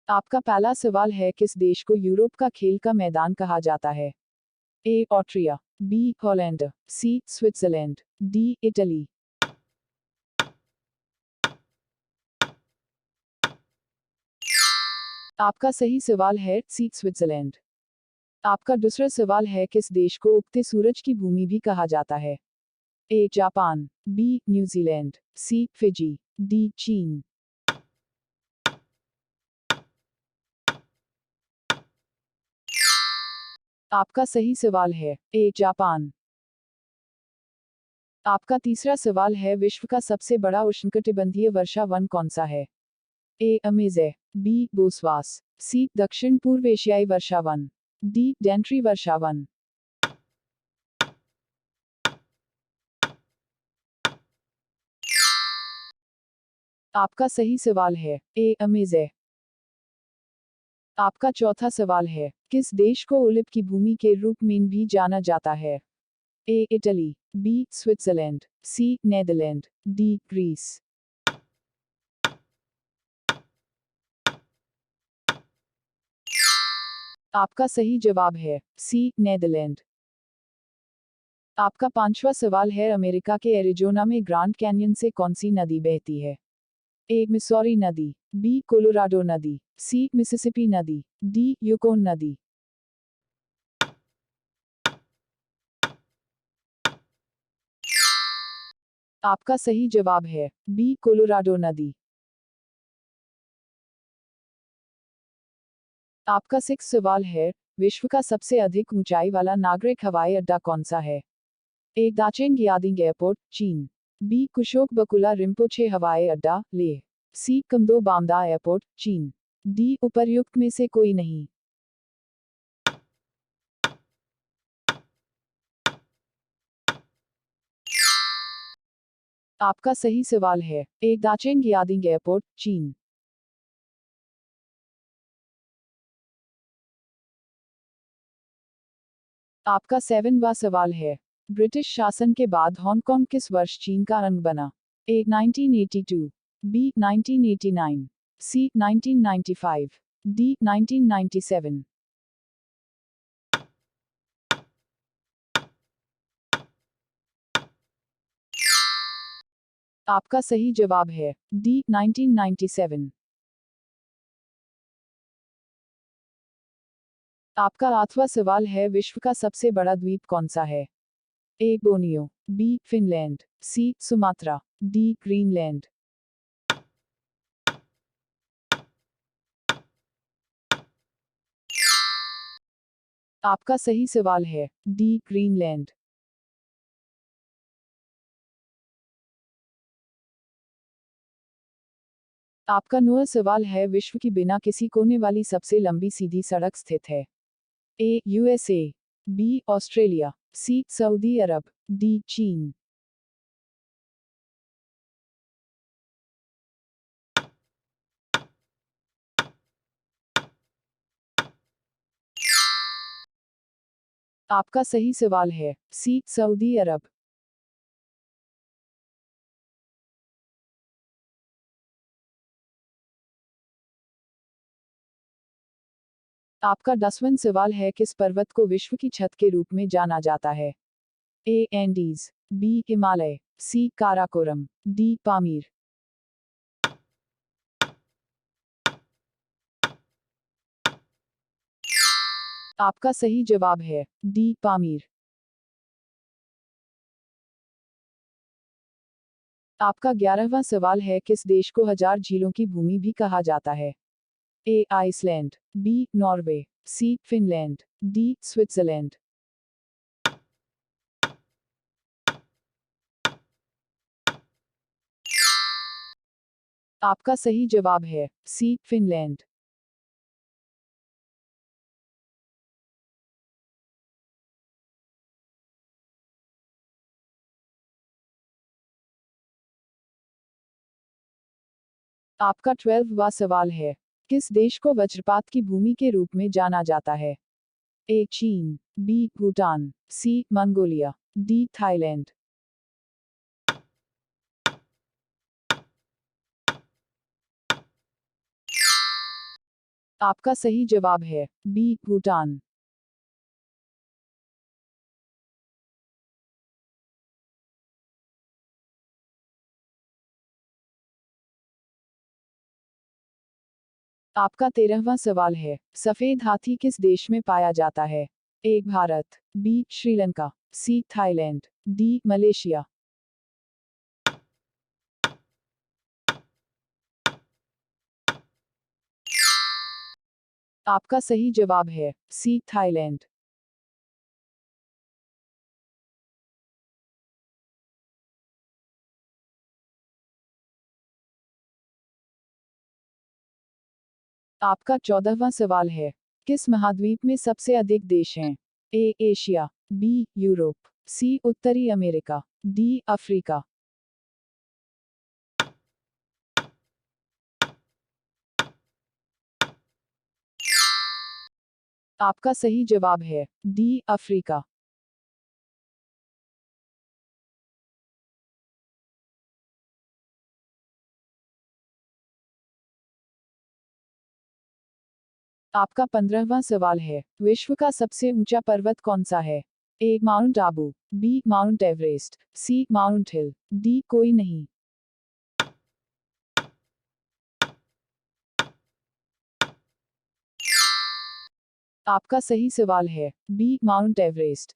आपका पहला सवाल है, किस देश को यूरोप का खेल का मैदान कहा जाता है? ए ऑस्ट्रिया, बी हॉलैंड, सी स्विट्जरलैंड, डी इटली। आपका सही सवाल है सी स्विट्जरलैंड। आपका दूसरा सवाल है, किस देश को उगते सूरज की भूमि भी कहा जाता है? A Japan, B New Zealand, C Fiji, D चीन। आपका सही सवाल है ए जापान। आपका तीसरा सवाल है, विश्व का सबसे बड़ा उष्णकटिबंधीय वर्षा वन कौन सा है? ए अमेज़े, बी बोस्वास, सी दक्षिण पूर्व एशियाई वर्षा वन, डी डेंट्री वर्षा वन। आपका सही सवाल है ए अमेज़े। आपका चौथा सवाल है, किस देश को ओलिव की भूमि के रूप में भी जाना जाता है? A Italy, B Switzerland, C Netherland, D Greece. आपका सही जवाब है सी नेदरलैंड। आपका पांचवा सवाल है, अमेरिका के एरिजोना में ग्रांड कैन्यन से कौन सी नदी बहती है? ए मिसौरी नदी, बी कोलोराडो नदी, सी मिसिसिपी नदी, डी यूकोन नदी। आपका सही जवाब है बी कोलोराडो नदी। आपका सिक्स सवाल है, विश्व का सबसे अधिक ऊंचाई वाला नागरिक हवाई अड्डा कौन सा है? ए दाचेंग यादिंग एयरपोर्ट, चीन, बी कुशोक बकुला रिम्पोचे हवाई अड्डा, लेह, सी कमदो बामदा एयरपोर्ट, चीन, डी उपर्युक्त में से कोई नहीं। आपका सही सवाल है ए दाचेंग यादिंग एयरपोर्ट, चीन। आपका सेवनवा सवाल है, ब्रिटिश शासन के बाद हांगकांग किस वर्ष चीन का अंग बना? ए 1982, बी 1989, सी 1995, डी 1997। आपका सही जवाब है डी 1997। आपका आठवां सवाल है, विश्व का सबसे बड़ा द्वीप कौन सा है? ए बोर्नियो, बी फिनलैंड, सी सुमात्रा, डी ग्रीनलैंड। आपका सही सवाल है डी ग्रीनलैंड। आपका नौवां सवाल है, विश्व की बिना किसी कोने वाली सबसे लंबी सीधी सड़क स्थित है? A USA, B Australia, C Saudi Arab, D चीन। आपका सही सवाल है सी सऊदी अरब। आपका 10वां सवाल है, किस पर्वत को विश्व की छत के रूप में जाना जाता है? ए एंडीज, बी हिमालय, सी काराकोरम, डी पामीर। आपका सही जवाब है डी पामीर। आपका 11वां सवाल है, किस देश को हजार झीलों की भूमि भी कहा जाता है? ए आइसलैंड, बी नॉर्वे, सी फिनलैंड, डी स्विट्जरलैंड। आपका सही जवाब है सी फिनलैंड। आपका 12वां सवाल है, किस देश को वज्रपात की भूमि के रूप में जाना जाता है? ए चीन, बी भूटान, सी मंगोलिया, डी थाईलैंड। आपका सही जवाब है बी भूटान। आपका 13वां सवाल है, सफेद हाथी किस देश में पाया जाता है? A Bharat, B Sri Lanka, C Thailand, D Malaysia. आपका सही जवाब है सी थाईलैंड। आपका 14वां सवाल है, किस महाद्वीप में सबसे अधिक देश हैं? ए एशिया, बी यूरोप, सी उत्तरी अमेरिका, डी अफ्रीका। आपका सही जवाब है डी अफ्रीका। आपका 15वां सवाल है, विश्व का सबसे ऊंचा पर्वत कौन सा है? A Mount Abu, B Mount Everest, C Mount hill, D कोई नहीं। आपका सही सवाल है बी माउंट एवरेस्ट।